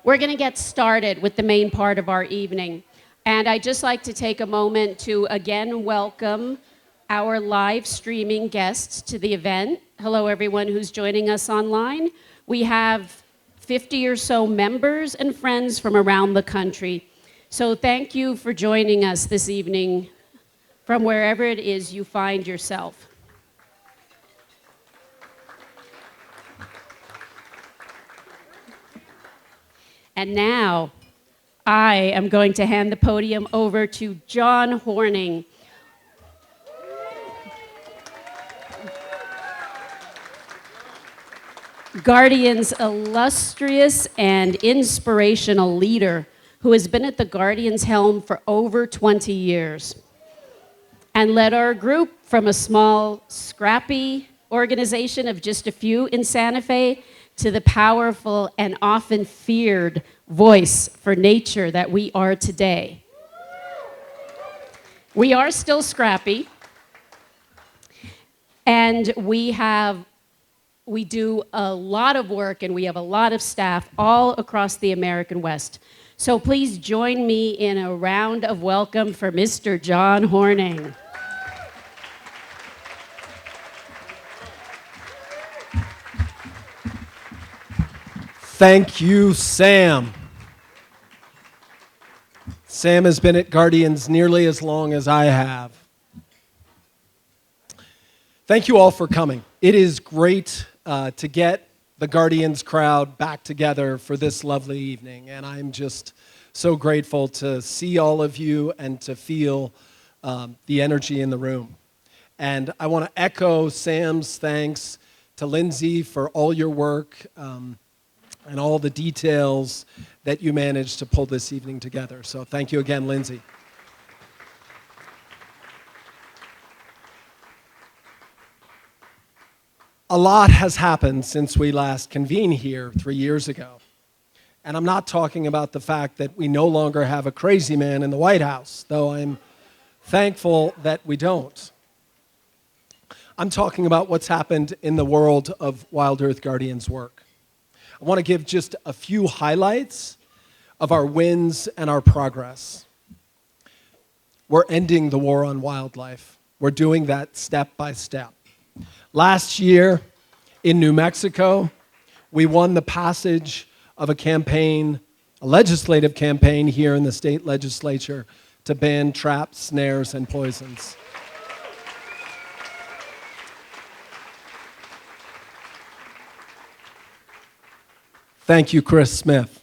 We're going to get started with the main part of our evening. And I'd just like to take a moment to again welcome our live streaming guests to the event. Hello, everyone who's joining us online. We have 50 or so members and friends from around the country. So thank you for joining us this evening from wherever it is you find yourself. And now, I am going to hand the podium over to John Horning. Guardian's illustrious and inspirational leader who has been at the Guardian's helm for over 20 years and led our group from a small, scrappy organization of just a few in Santa Fe to the powerful and often feared voice for nature that we are today. We are still scrappy, and we do a lot of work and we have a lot of staff all across the American West. So please join me in a round of welcome for Mr. John Horning. Thank you, Sam. Sam has been at Guardians nearly as long as I have. Thank you all for coming. It is great to get the Guardians crowd back together for this lovely evening, and I'm just so grateful to see all of you and to feel the energy in the room. And I want to echo Sam's thanks to Lindsay for all your work and all the details that you managed to pull this evening together. So thank you again, Lindsay. A lot has happened since we last convened here 3 years ago. And I'm not talking about the fact that we no longer have a crazy man in the White House, though I'm thankful that we don't. I'm talking about what's happened in the world of Wild Earth Guardians work. I want to give just a few highlights of our wins and our progress. We're ending the war on wildlife. We're doing that step by step. Last year in New Mexico, we won the passage of a legislative campaign here in the state legislature to ban traps, snares, and poisons. Thank you, Chris Smith.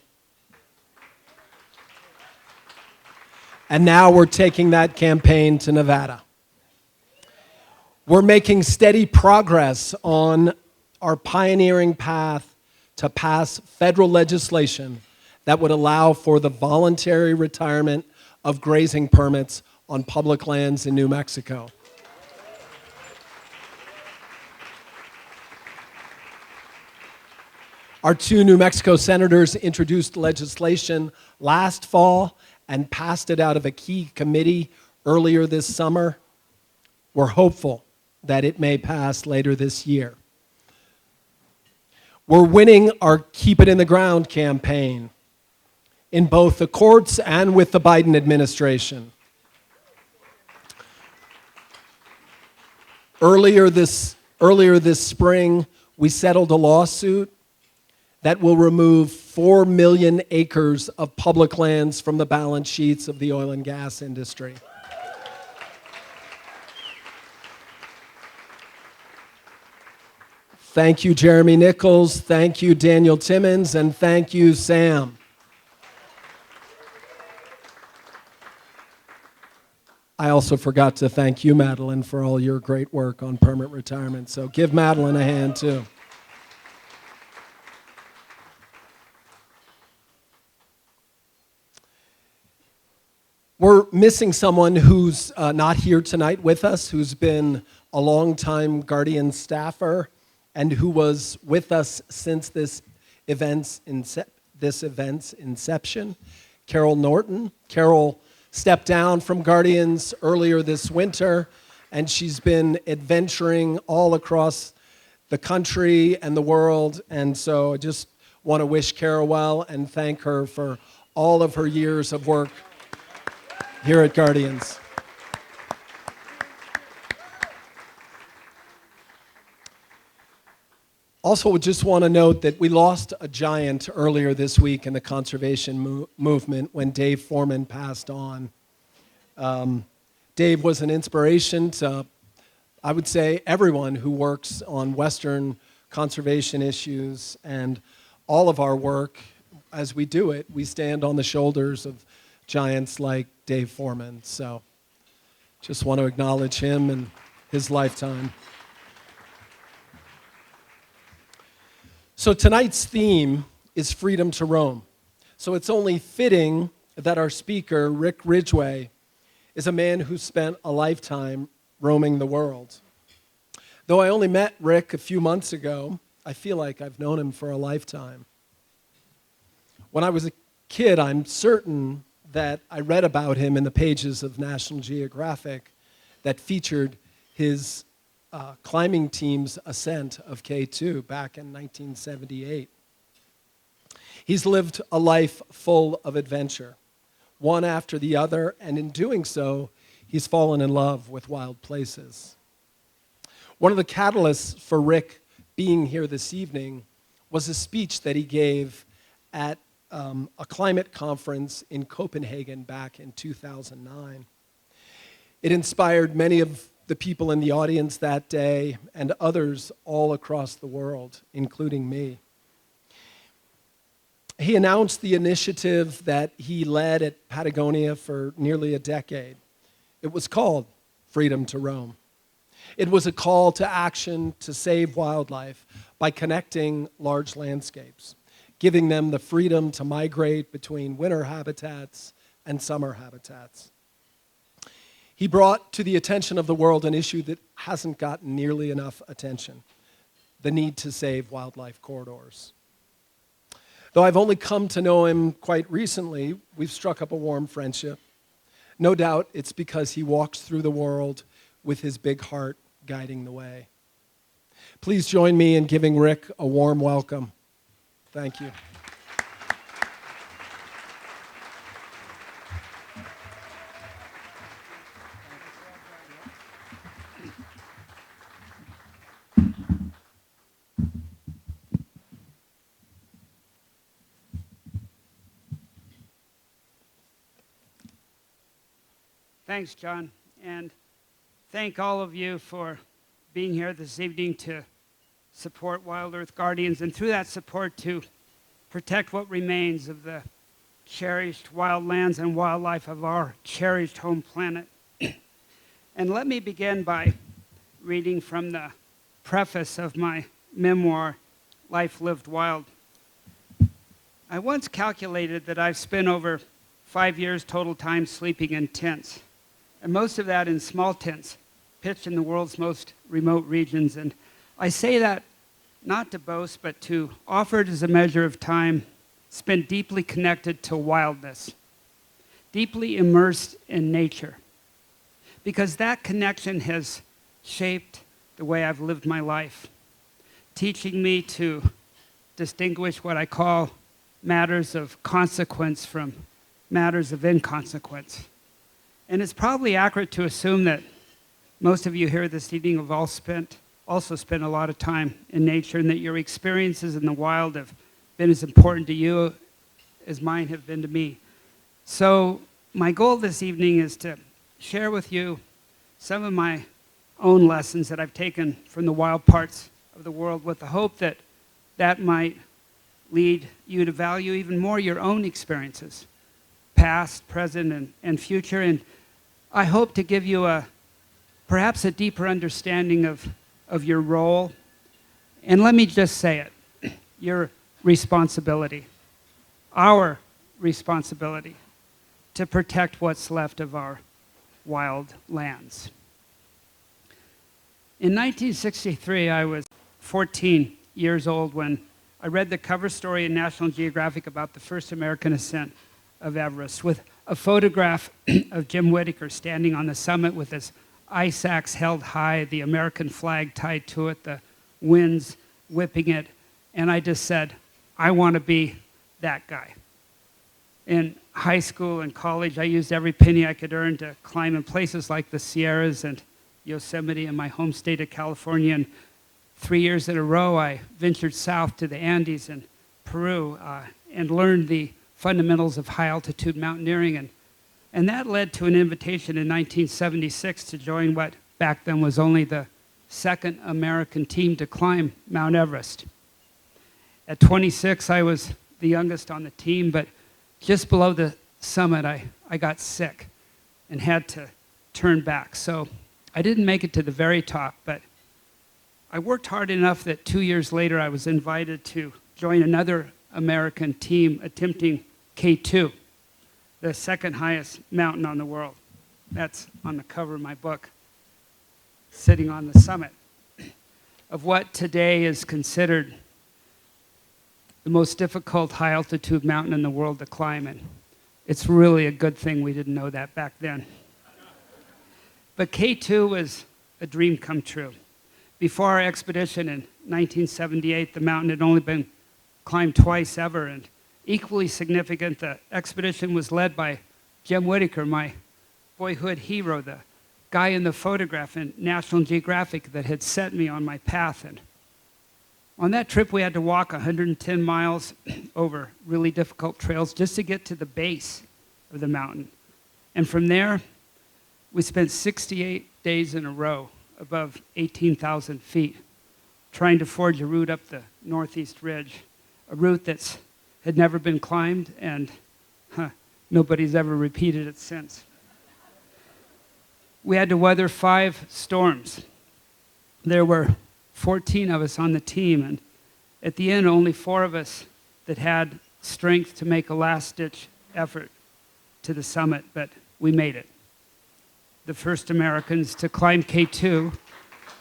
And now we're taking that campaign to Nevada. We're making steady progress on our pioneering path to pass federal legislation that would allow for the voluntary retirement of grazing permits on public lands in New Mexico. Our two New Mexico senators introduced legislation last fall and passed it out of a key committee earlier this summer. We're hopeful that it may pass later this year. We're winning our Keep It in the Ground campaign in both the courts and with the Biden administration. Earlier this spring, we settled a lawsuit that will remove 4 million acres of public lands from the balance sheets of the oil and gas industry. Thank you, Jeremy Nichols. Thank you, Daniel Timmons. And thank you, Sam. I also forgot to thank you, Madeline, for all your great work on permanent retirement. So give Madeline a hand, too. We're missing someone who's not here tonight with us, who's been a longtime Guardian staffer and who was with us since this event's inception, Carol Norton. Carol stepped down from Guardians earlier this winter, and she's been adventuring all across the country and the world, and so I just want to wish Kara well and thank her for all of her years of work here at Guardians. Also, just want to note that we lost a giant earlier this week in the conservation movement when Dave Foreman passed on. Dave was an inspiration to, I would say, everyone who works on Western conservation issues, and all of our work, as we do it, we stand on the shoulders of giants like Dave Foreman. So just want to acknowledge him and his lifetime. So tonight's theme is freedom to roam. So it's only fitting that our speaker, Rick Ridgway, is a man who spent a lifetime roaming the world. Though I only met Rick a few months ago, I feel like I've known him for a lifetime. When I was a kid, I'm certain that I read about him in the pages of National Geographic that featured his climbing team's ascent of K2 back in 1978. He's lived a life full of adventure, one after the other, and in doing so, he's fallen in love with wild places. One of the catalysts for Rick being here this evening was a speech that he gave at a climate conference in Copenhagen back in 2009. It inspired many of the people in the audience that day and others all across the world, including me. He announced the initiative that he led at Patagonia for nearly a decade. It was called Freedom to Roam. It was a call to action to save wildlife by connecting large landscapes, giving them the freedom to migrate between winter habitats and summer habitats. He brought to the attention of the world an issue that hasn't gotten nearly enough attention: the need to save wildlife corridors. Though I've only come to know him quite recently, we've struck up a warm friendship. No doubt it's because he walks through the world with his big heart guiding the way. Please join me in giving Rick a warm welcome. Thank you. Thanks, John, and thank all of you for being here this evening to support Wild Earth Guardians, and through that support to protect what remains of the cherished wild lands and wildlife of our cherished home planet. And let me begin by reading from the preface of my memoir, Life Lived Wild. I once calculated that I've spent over 5 years total time sleeping in tents, and most of that in small tents, pitched in the world's most remote regions. And I say that not to boast, but to offer it as a measure of time spent deeply connected to wildness, deeply immersed in nature, because that connection has shaped the way I've lived my life, teaching me to distinguish what I call matters of consequence from matters of inconsequence. And it's probably accurate to assume that most of you here this evening have also spent a lot of time in nature, and that your experiences in the wild have been as important to you as mine have been to me. So my goal this evening is to share with you some of my own lessons that I've taken from the wild parts of the world, with the hope that that might lead you to value even more your own experiences, past, present, and future. And I hope to give you perhaps a deeper understanding of your role. And let me just say it, your responsibility, our responsibility to protect what's left of our wild lands. In 1963, I was 14 years old when I read the cover story in National Geographic about the first American ascent of Everest, with a photograph of Jim Whittaker standing on the summit with his ice axe held high, the American flag tied to it, the winds whipping it. And I just said, I want to be that guy. In high school and college, I used every penny I could earn to climb in places like the Sierras and Yosemite in my home state of California. And 3 years in a row, I ventured south to the Andes in Peru and learned the fundamentals of high-altitude mountaineering. And that led to an invitation in 1976 to join what back then was only the second American team to climb Mount Everest. At 26, I was the youngest on the team, but just below the summit, I got sick and had to turn back. So I didn't make it to the very top, but I worked hard enough that 2 years later, I was invited to join another American team attempting K2, the second highest mountain on the world. That's on the cover of my book, sitting on the summit of what today is considered the most difficult high-altitude mountain in the world to climb. And it's really a good thing we didn't know that back then. But K2 was a dream come true. Before our expedition in 1978, the mountain had only been climbed twice ever. And equally significant, the expedition was led by Jim Whittaker, my boyhood hero, the guy in the photograph in National Geographic that had set me on my path. And on that trip, we had to walk 110 miles over really difficult trails just to get to the base of the mountain. And from there, we spent 68 days in a row above 18,000 feet trying to forge a route up the northeast ridge, a route that had never been climbed, and nobody's ever repeated it since. We had to weather 5 storms. There were 14 of us on the team, and at the end, only 4 of us that had strength to make a last-ditch effort to the summit, but we made it. The first Americans to climb K2,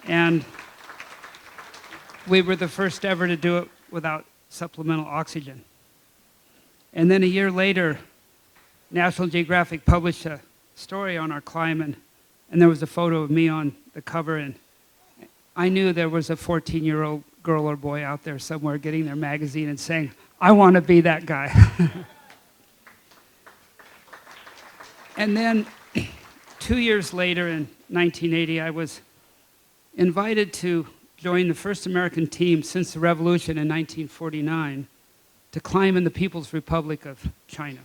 and we were the first ever to do it without supplemental oxygen. And then a year later, National Geographic published a story on our climb, and there was a photo of me on the cover, and I knew there was a 14-year-old girl or boy out there somewhere getting their magazine and saying, I want to be that guy. And then 2 years later, in 1980, I was invited to join the first American team since the revolution in 1949 to climb in the People's Republic of China.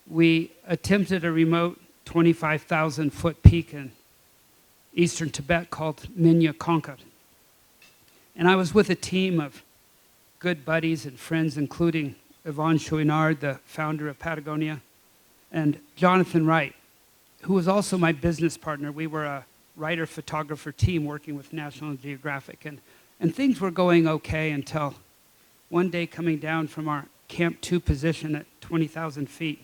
We attempted a remote 25,000-foot peak in eastern Tibet called Minya Konka. And I was with a team of good buddies and friends, including Yvonne Chouinard, the founder of Patagonia, and Jonathan Wright, who was also my business partner. We were a writer-photographer team working with National Geographic. And things were going okay until one day coming down from our Camp 2 position at 20,000 feet,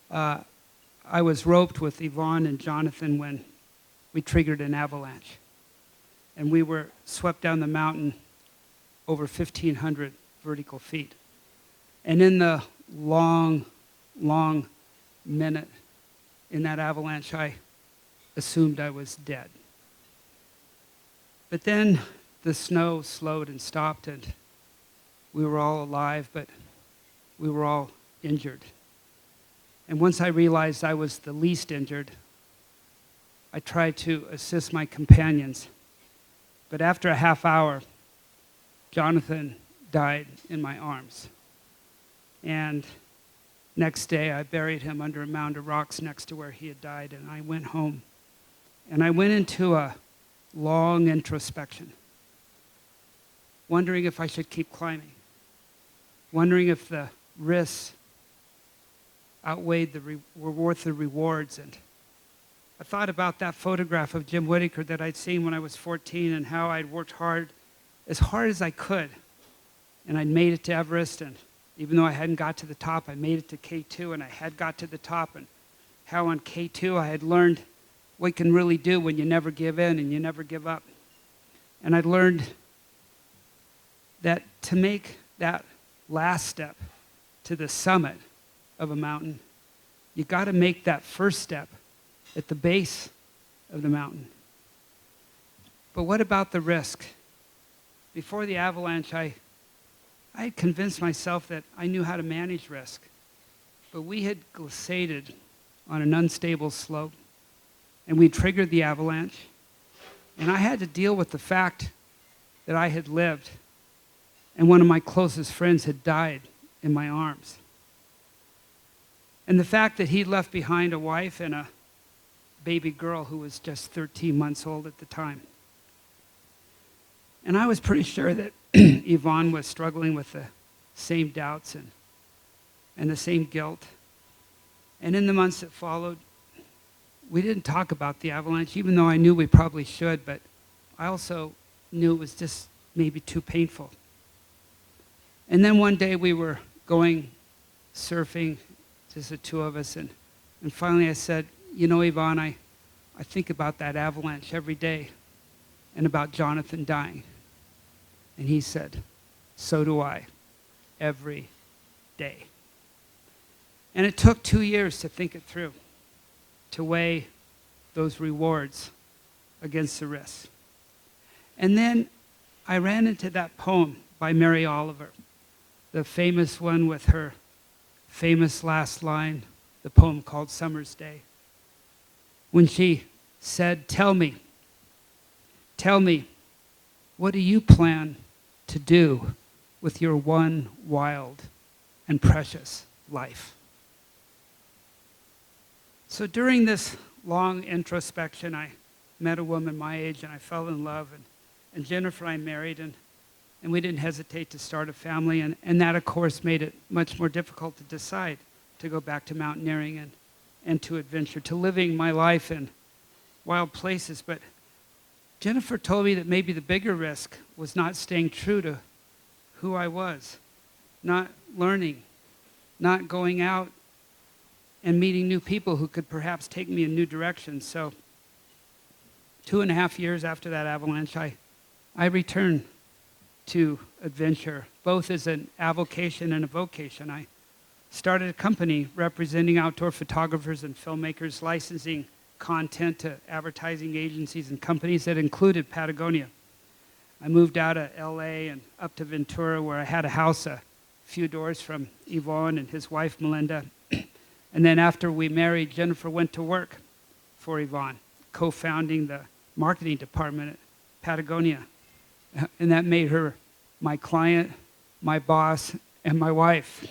I was roped with Yvonne and Jonathan when we triggered an avalanche. And we were swept down the mountain over 1,500 vertical feet. And in the long minute in that avalanche, I assumed I was dead. But then the snow slowed and stopped, and we were all alive, but we were all injured. And once I realized I was the least injured, I tried to assist my companions. But after a half hour, Jonathan died in my arms. And next day, I buried him under a mound of rocks next to where he had died, and I went home. And I went into a long introspection, wondering if I should keep climbing, wondering if the risks outweighed were worth the rewards. And I thought about that photograph of Jim Whittaker that I'd seen when I was 14 and how I'd worked hard as I could. And I'd made it to Everest, and even though I hadn't got to the top, I made it to K2, and I had got to the top, and how on K2 I had learned what you can really do when you never give in and you never give up. And I'd learned that to make that last step to the summit of a mountain, you got to make that first step at the base of the mountain. But what about the risk? Before the avalanche, I I had convinced myself that I knew how to manage risk. But we had glissaded on an unstable slope, and we triggered the avalanche. And I had to deal with the fact that I had lived, and one of my closest friends had died in my arms. And the fact that he'd left behind a wife and a baby girl who was just 13 months old at the time. And I was pretty sure that Yvonne was struggling with the same doubts and the same guilt. And in the months that followed, we didn't talk about the avalanche, even though I knew we probably should, but I also knew it was just maybe too painful. And then one day we were going surfing, just the two of us, and finally I said, you know, Yvonne, I think about that avalanche every day and about Jonathan dying. And he said, so do I, every day. And it took 2 years to think it through, to weigh those rewards against the risks. And then I ran into that poem by Mary Oliver, the famous one with her famous last line, the poem called Summer's Day, when she said, tell me, what do you plan to do with your one wild and precious life? So during this long introspection, I met a woman my age and I fell in love, and Jennifer and I married, and we didn't hesitate to start a family, and that of course made it much more difficult to decide to go back to mountaineering and to adventure, to living my life in wild places. But Jennifer told me that maybe the bigger risk was not staying true to who I was, not learning, not going out and meeting new people who could perhaps take me in new directions. So 2.5 years after that avalanche, I returned to adventure, both as an avocation and a vocation. I started a company representing outdoor photographers and filmmakers, licensing content to advertising agencies and companies that included Patagonia. I moved out of LA and up to Ventura, where I had a house a few doors from Yvonne and his wife, Melinda. And then after we married, Jennifer went to work for Yvonne, co-founding the marketing department at Patagonia. And that made her my client, my boss, and my wife.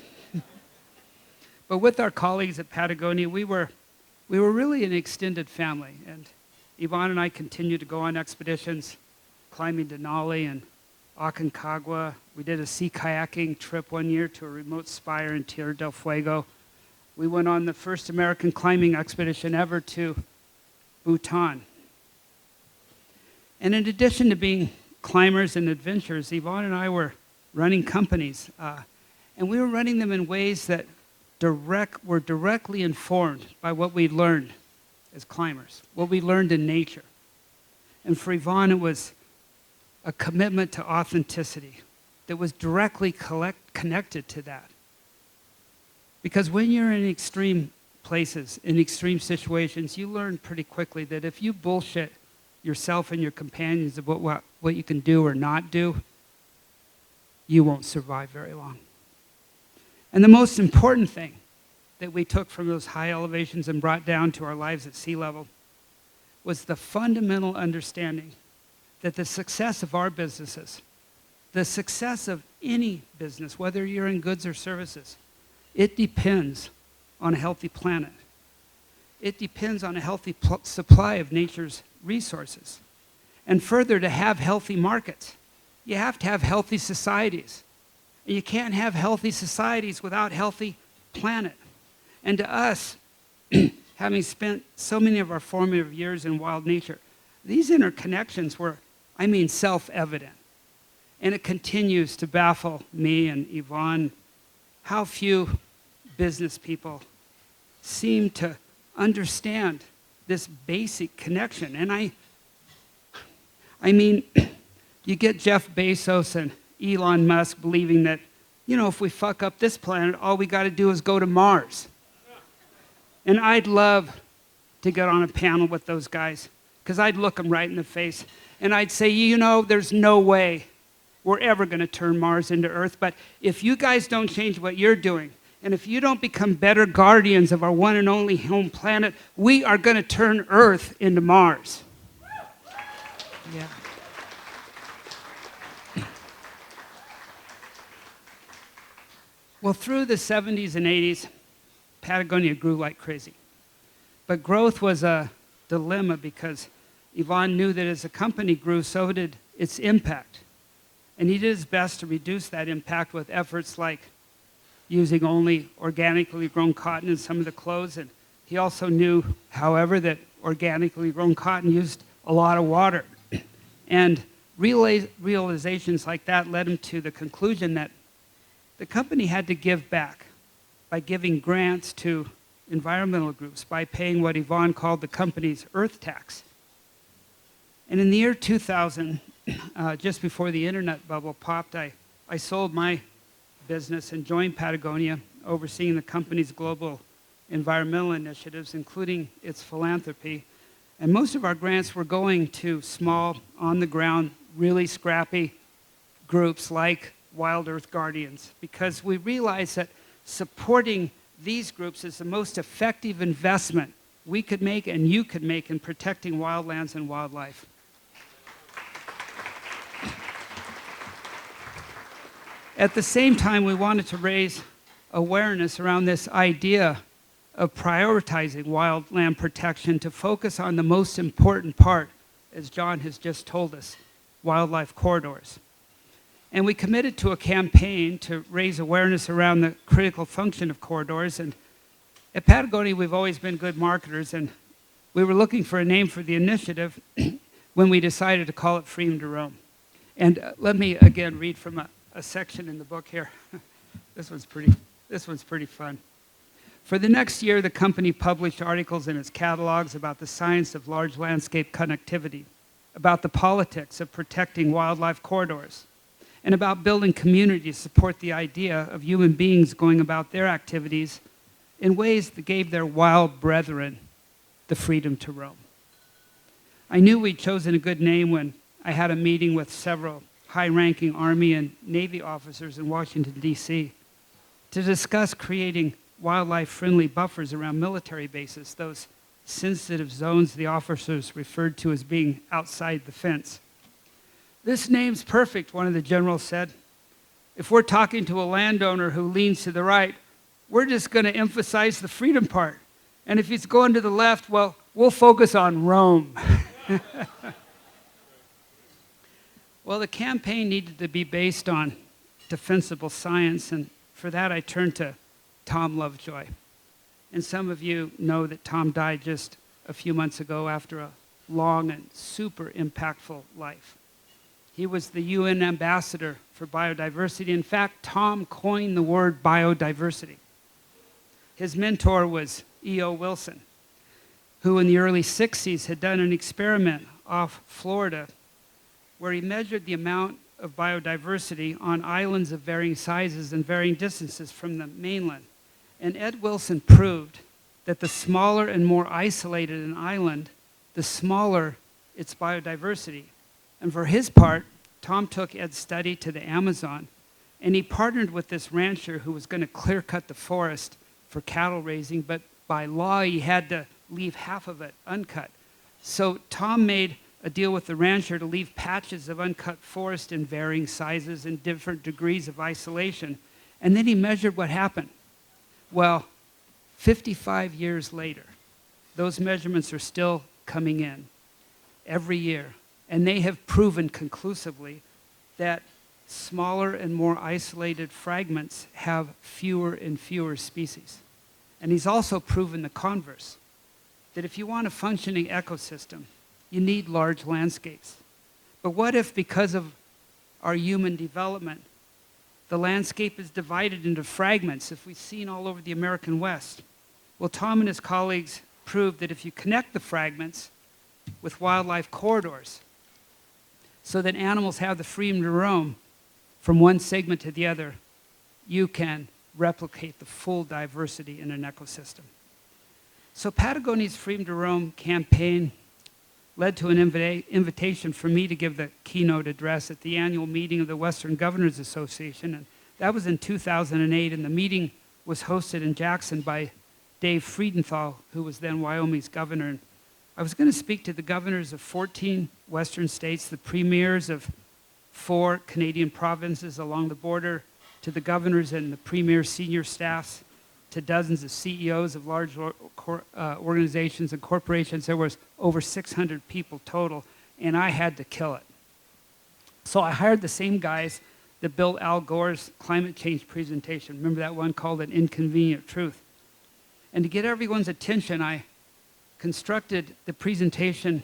But with our colleagues at Patagonia, we were really an extended family. And Yvonne and I continued to go on expeditions, climbing Denali and Aconcagua. We did a sea kayaking trip one year to a remote spire in Tierra del Fuego. We went on the first American climbing expedition ever to Bhutan. And in addition to being climbers and adventurers, Yvonne and I were running companies. And we were running them in ways that were directly informed by what we learned as climbers, what we learned in nature. And for Yvonne, it was a commitment to authenticity that was directly connected to that. Because when you're in extreme places, in extreme situations, you learn pretty quickly that if you bullshit yourself and your companions about what you can do or not do, you won't survive very long. And the most important thing that we took from those high elevations and brought down to our lives at sea level was the fundamental understanding that the success of our businesses, the success of any business, whether you're in goods or services, it depends on a healthy planet. It depends on a healthy supply of nature's resources. And further, to have healthy markets, you have to have healthy societies. And you can't have healthy societies without healthy planet. And to us, having spent so many of our formative years in wild nature, these interconnections were, self-evident. And it continues to baffle me and Yvonne how few business people seem to understand this basic connection. And you get Jeff Bezos and Elon Musk believing that, if we fuck up this planet, all we got to do is go to Mars. And I'd love to get on a panel with those guys, because I'd look them right in the face and I'd say, there's no way we're ever going to turn Mars into Earth. But if you guys don't change what you're doing, and if you don't become better guardians of our one and only home planet, we are going to turn Earth into Mars. Yeah. Well, through the 70s and 80s, Patagonia grew like crazy. But growth was a dilemma because Yvon knew that as the company grew, so did its impact. And he did his best to reduce that impact with efforts like using only organically grown cotton in some of the clothes. And he also knew, however, that organically grown cotton used a lot of water. And realizations like that led him to the conclusion that the company had to give back by giving grants to environmental groups, by paying what Yvon called the company's earth tax. And in the year 2000, just before the internet bubble popped, I sold my business and joined Patagonia, overseeing the company's global environmental initiatives, including its philanthropy. And most of our grants were going to small, on-the-ground, really scrappy groups like Wild Earth Guardians, because we realized that supporting these groups is the most effective investment we could make and you could make in protecting wildlands and wildlife. At the same time, we wanted to raise awareness around this idea of prioritizing wildland protection to focus on the most important part, as John has just told us, wildlife corridors. And we committed to a campaign to raise awareness around the critical function of corridors. And at Patagonia, we've always been good marketers, and we were looking for a name for the initiative when we decided to call it Freedom to Roam. And let me again read from a section in the book here. This one's pretty fun. For the next year, the company published articles in its catalogs about the science of large landscape connectivity, about the politics of protecting wildlife corridors, and about building community to support the idea of human beings going about their activities in ways that gave their wild brethren the freedom to roam. I knew we'd chosen a good name when I had a meeting with several high-ranking Army and Navy officers in Washington, D.C. to discuss creating wildlife-friendly buffers around military bases, those sensitive zones the officers referred to as being outside the fence. "This name's perfect," one of the generals said. "If we're talking to a landowner who leans to the right, we're just going to emphasize the freedom part. And if he's going to the left, well, we'll focus on Rome." Well, the campaign needed to be based on defensible science, and for that I turned to Tom Lovejoy. And some of you know that Tom died just a few months ago after a long and super impactful life. He was the UN ambassador for biodiversity. In fact, Tom coined the word biodiversity. His mentor was E.O. Wilson, who in the early 60s had done an experiment off Florida where he measured the amount of biodiversity on islands of varying sizes and varying distances from the mainland. And Ed Wilson proved that the smaller and more isolated an island, the smaller its biodiversity. And for his part, Tom took Ed's study to the Amazon, and he partnered with this rancher who was going to clear cut the forest for cattle raising, but by law he had to leave half of it uncut. So Tom made a deal with the rancher to leave patches of uncut forest in varying sizes and different degrees of isolation. And then he measured what happened. Well, 55 years later, those measurements are still coming in every year. And they have proven conclusively that smaller and more isolated fragments have fewer and fewer species. And he's also proven the converse, that if you want a functioning ecosystem, you need large landscapes. But what if, because of our human development, the landscape is divided into fragments, if we've seen all over the American West? Well, Tom and his colleagues proved that if you connect the fragments with wildlife corridors so that animals have the freedom to roam from one segment to the other, you can replicate the full diversity in an ecosystem. So Patagonia's Freedom to Roam campaign led to an invitation for me to give the keynote address at the annual meeting of the Western Governors Association. And that was in 2008, and the meeting was hosted in Jackson by Dave Friedenthal, who was then Wyoming's governor. And I was going to speak to the governors of 14 western states, the premiers of 4 Canadian provinces along the border, to the governors and the premier senior staffs, to dozens of CEOs of large organizations and corporations. There was over 600 people total, and I had to kill it. So I hired the same guys that built Al Gore's climate change presentation. Remember that one called An Inconvenient Truth? And to get everyone's attention, I constructed the presentation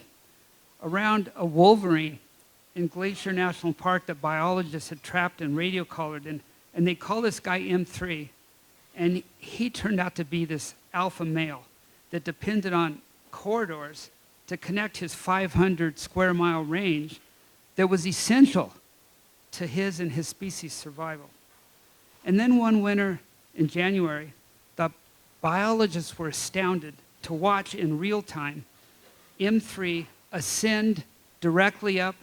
around a wolverine in Glacier National Park that biologists had trapped and radio collared. And they call this guy M3. And he turned out to be this alpha male that depended on corridors to connect his 500 square mile range that was essential to his and his species' survival. And then one winter in January, the biologists were astounded to watch in real time M3 ascend directly up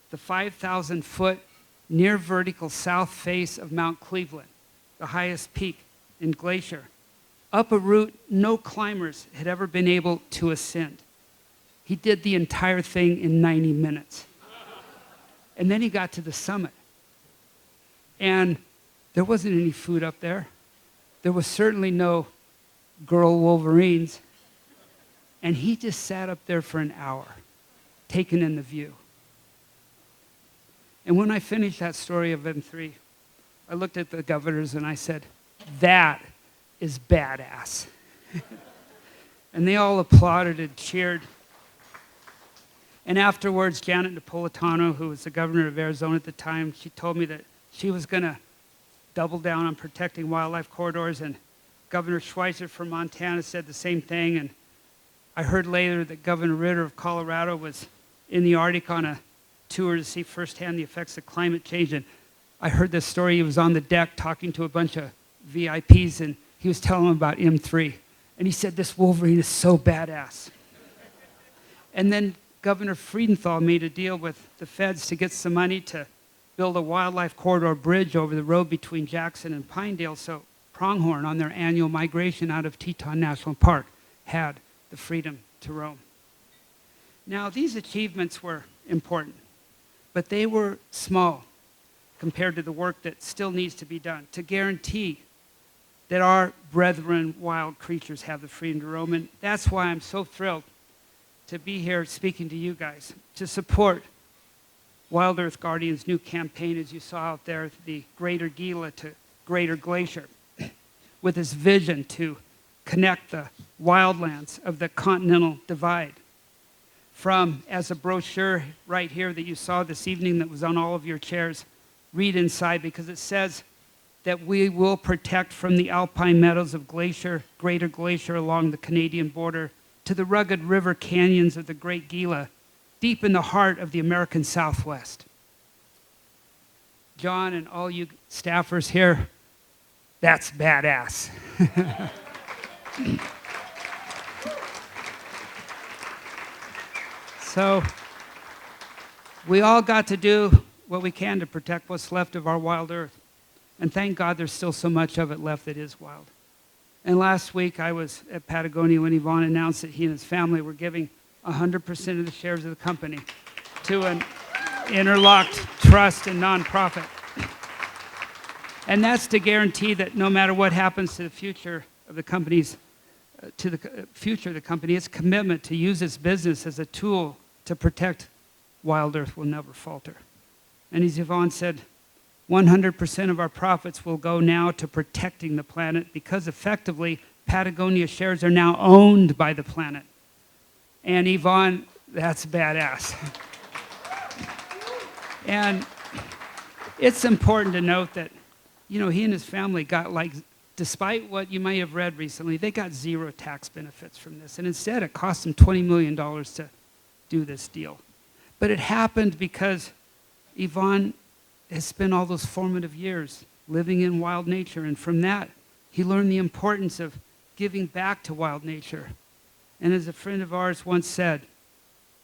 the 5,000-foot near vertical south face of Mount Cleveland, the highest peak in Glacier, up a route no climbers had ever been able to ascend. He did the entire thing in 90 minutes. And then he got to the summit. And there wasn't any food up there. There was certainly no girl wolverines. And he just sat up there for an hour, taking in the view. And when I finished that story of M3, I looked at the governors and I said, "That is badass." And they all applauded and cheered. And afterwards, Janet Napolitano, who was the governor of Arizona at the time, she told me that she was going to double down on protecting wildlife corridors, and Governor Schweitzer from Montana said the same thing. And I heard later that Governor Ritter of Colorado was in the Arctic on a tour to see firsthand the effects of climate change. And I heard this story. He was on the deck talking to a bunch of VIPs, and he was telling them about M3. And he said, "This wolverine is so badass." And then Governor Friedenthal made a deal with the feds to get some money to build a wildlife corridor bridge over the road between Jackson and Pinedale, so pronghorn on their annual migration out of Teton National Park had the freedom to roam. Now, these achievements were important, but they were small compared to the work that still needs to be done to guarantee that our brethren wild creatures have the freedom to roam. And that's why I'm so thrilled to be here speaking to you guys, to support Wild Earth Guardian's new campaign, as you saw out there, the Greater Gila to Greater Glacier, with this vision to connect the wildlands of the Continental Divide. From, as a brochure right here that you saw this evening that was on all of your chairs, read inside, because it says that we will protect from the alpine meadows of Glacier, Greater Glacier along the Canadian border, to the rugged river canyons of the Great Gila, deep in the heart of the American Southwest. John and all you staffers here, that's badass. So we all got to do what we can to protect what's left of our wild earth. And thank God there's still so much of it left that is wild. And last week I was at Patagonia when Yvon announced that he and his family were giving 100% of the shares of the company to an interlocked trust and nonprofit. And that's to guarantee that no matter what happens to the future of the company's, its commitment to use its business as a tool to protect wild earth will never falter. And as Yvon said, 100% of our profits will go now to protecting the planet, because effectively Patagonia shares are now owned by the planet. And Yvon, that's badass. And it's important to note that, you know, he and his family got, like, despite what you may have read recently, they got zero tax benefits from this. And instead it cost them $20 million to do this deal. But it happened because Yvon has spent all those formative years living in wild nature, and from that he learned the importance of giving back to wild nature. And as a friend of ours once said,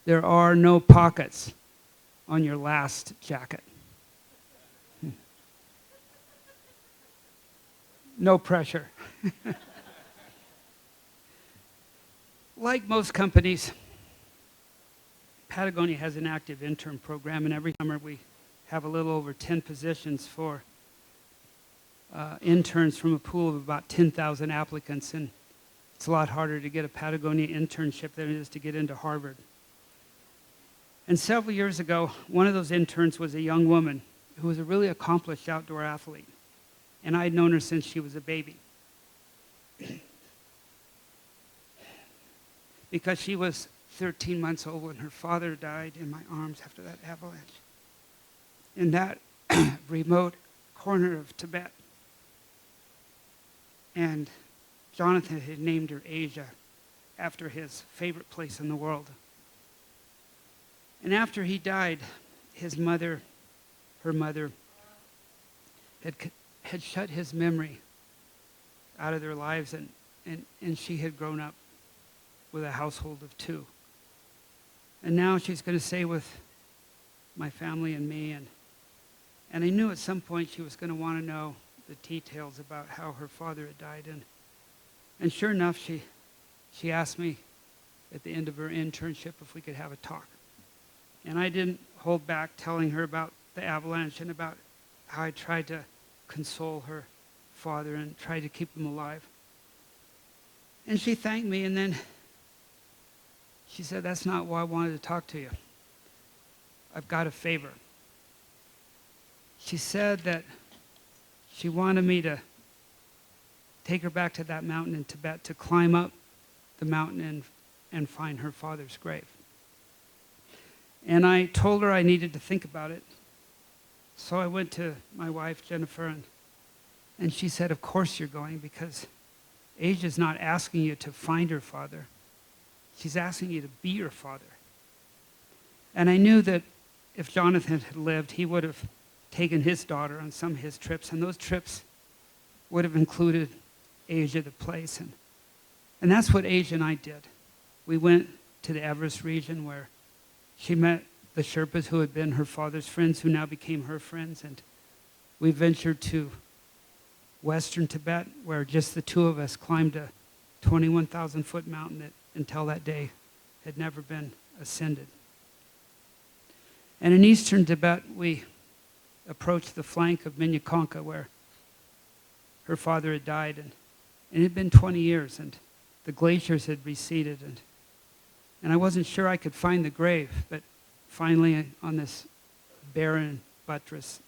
there are no pockets on your last jacket. No pressure. Like most companies, Patagonia has an active intern program, and every summer we have a little over 10 positions for interns from a pool of about 10,000 applicants, and it's a lot harder to get a Patagonia internship than it is to get into Harvard. And several years ago, one of those interns was a young woman who was a really accomplished outdoor athlete, and I had known her since she was a baby. Because she was 13 months old when her father died in my arms after that avalanche in that remote corner of Tibet. And Jonathan had named her Asia after his favorite place in the world. And after he died, her mother, had shut his memory out of their lives, and she had grown up with a household of 2. And now she's going to stay with my family and me, and I knew at some point she was going to want to know the details about how her father had died. And sure enough, she asked me at the end of her internship if we could have a talk. And I didn't hold back telling her about the avalanche and about how I tried to console her father and tried to keep him alive. And she thanked me, and then she said, "That's not why I wanted to talk to you. I've got a favor." She said that she wanted me to take her back to that mountain in Tibet to climb up the mountain and find her father's grave. And I told her I needed to think about it. So I went to my wife, Jennifer, and she said, "Of course you're going, because Asia's not asking you to find her father. She's asking you to be your father." And I knew that if Jonathan had lived, he would have taken his daughter on some of his trips, and those trips would have included Asia, the place. And that's what Asia and I did. We went to the Everest region where she met the Sherpas who had been her father's friends, who now became her friends, and we ventured to western Tibet, where just the 2 of us climbed a 21,000-foot mountain that until that day had never been ascended. And in eastern Tibet, we approached the flank of Minyakonka, where her father had died, and it had been 20 years, and the glaciers had receded, and I wasn't sure I could find the grave, but finally on this barren buttress,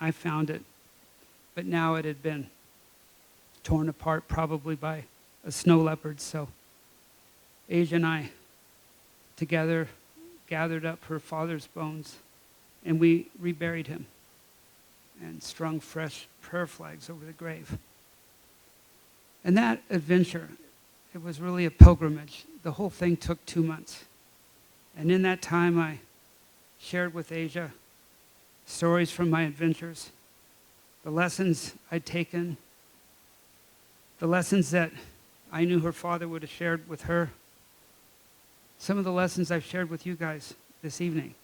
I found it. But now it had been torn apart, probably by a snow leopard. So Asia and I together gathered up her father's bones, and we reburied him and strung fresh prayer flags over the grave. And that adventure, it was really a pilgrimage. The whole thing took 2 months. And in that time, I shared with Asia stories from my adventures, the lessons I'd taken, the lessons that I knew her father would have shared with her, some of the lessons I've shared with you guys this evening.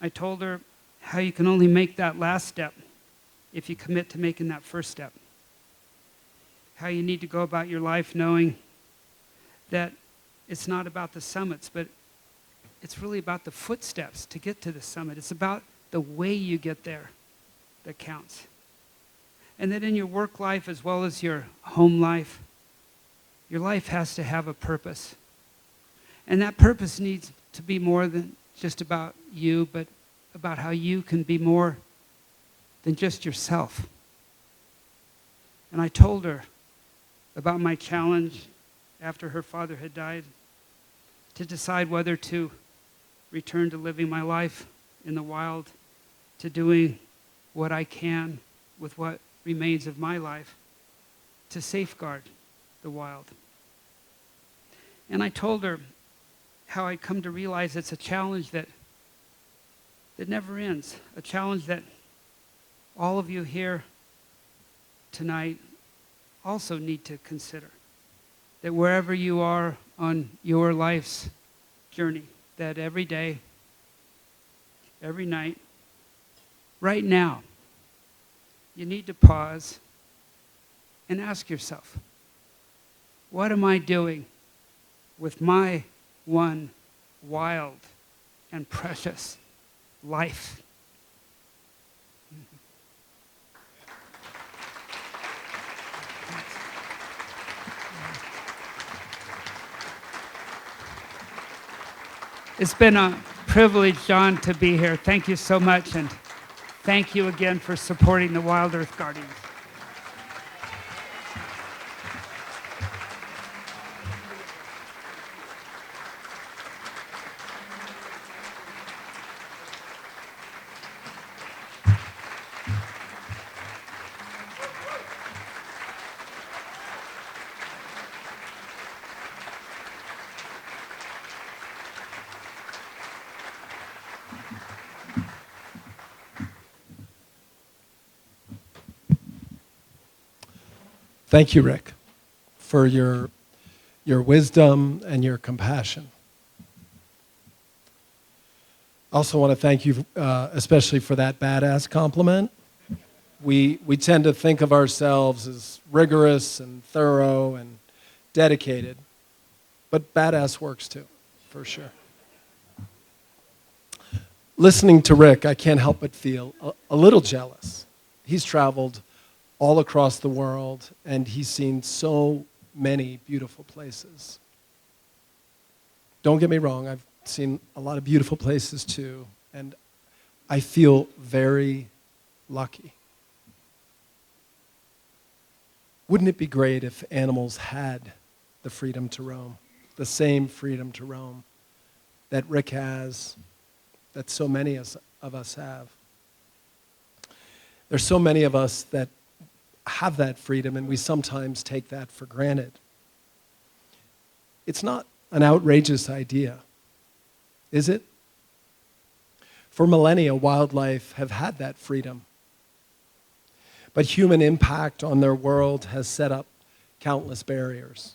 I told her how you can only make that last step if you commit to making that first step. How you need to go about your life knowing that it's not about the summits, but it's really about the footsteps to get to the summit. It's about the way you get there that counts. And that in your work life as well as your home life, your life has to have a purpose. And that purpose needs to be more than just about you, but about how you can be more than just yourself. And I told her about my challenge after her father had died to decide whether to return to living my life in the wild, to doing what I can with what remains of my life to safeguard the wild. And I told her how I'd come to realize it's a challenge that never ends, a challenge that all of you here tonight also need to consider. That wherever you are on your life's journey that every day, every night, right now, you need to pause and ask yourself, what am I doing with my one wild and precious life? It's been a privilege, John, to be here. Thank you so much, and thank you again for supporting the Wild Earth Guardians. Thank you, Rick, for your wisdom and your compassion. I also want to thank you especially for that badass compliment. We tend to think of ourselves as rigorous and thorough and dedicated, but badass works too, for sure. Listening to Rick, I can't help but feel a little jealous. He's traveled all across the world, and he's seen so many beautiful places. Don't get me wrong, I've seen a lot of beautiful places too, and I feel very lucky. Wouldn't it be great if animals had the freedom to roam, the same freedom to roam that Rick has, that so many of us have? There's so many of us that have that freedom, and we sometimes take that for granted. It's not an outrageous idea, is it? For millennia, wildlife have had that freedom. But human impact on their world has set up countless barriers.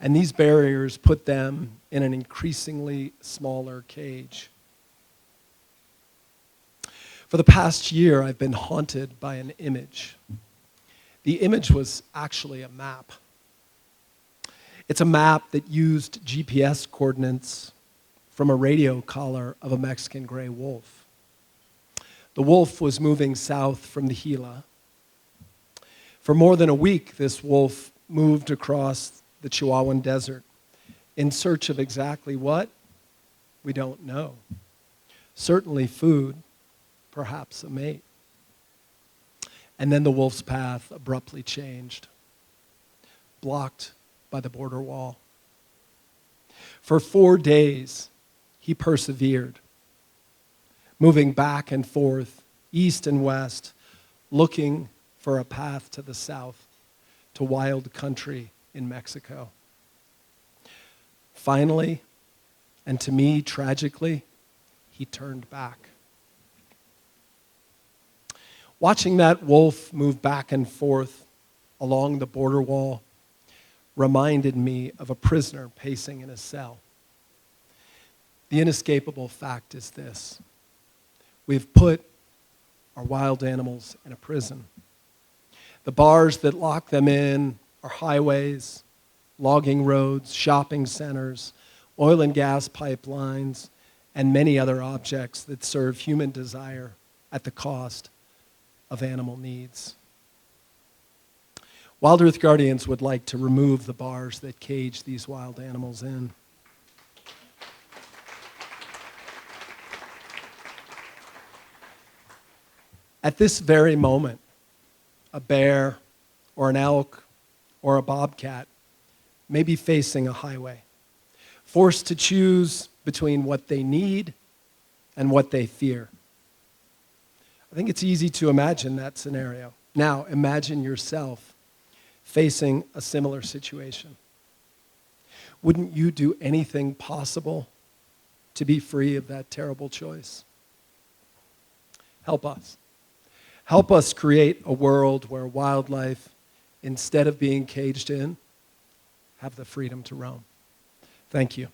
And these barriers put them in an increasingly smaller cage. For the past year, I've been haunted by an image. The image was actually a map. It's a map that used GPS coordinates from a radio collar of a Mexican gray wolf. The wolf was moving south from the Gila. For more than a week, this wolf moved across the Chihuahuan Desert in search of exactly what? We don't know. Certainly food, perhaps a mate. And then the wolf's path abruptly changed, blocked by the border wall. For 4 days, he persevered, moving back and forth, east and west, looking for a path to the south, to wild country in Mexico. Finally, and to me, tragically, he turned back. Watching that wolf move back and forth along the border wall reminded me of a prisoner pacing in a cell. The inescapable fact is this: we've put our wild animals in a prison. The bars that lock them in are highways, logging roads, shopping centers, oil and gas pipelines, and many other objects that serve human desire at the cost of animal needs. Wild Earth Guardians would like to remove the bars that cage these wild animals in. At this very moment, a bear or an elk or a bobcat may be facing a highway, forced to choose between what they need and what they fear. I think it's easy to imagine that scenario. Now, imagine yourself facing a similar situation. Wouldn't you do anything possible to be free of that terrible choice? Help us. Help us create a world where wildlife, instead of being caged in, have the freedom to roam. Thank you.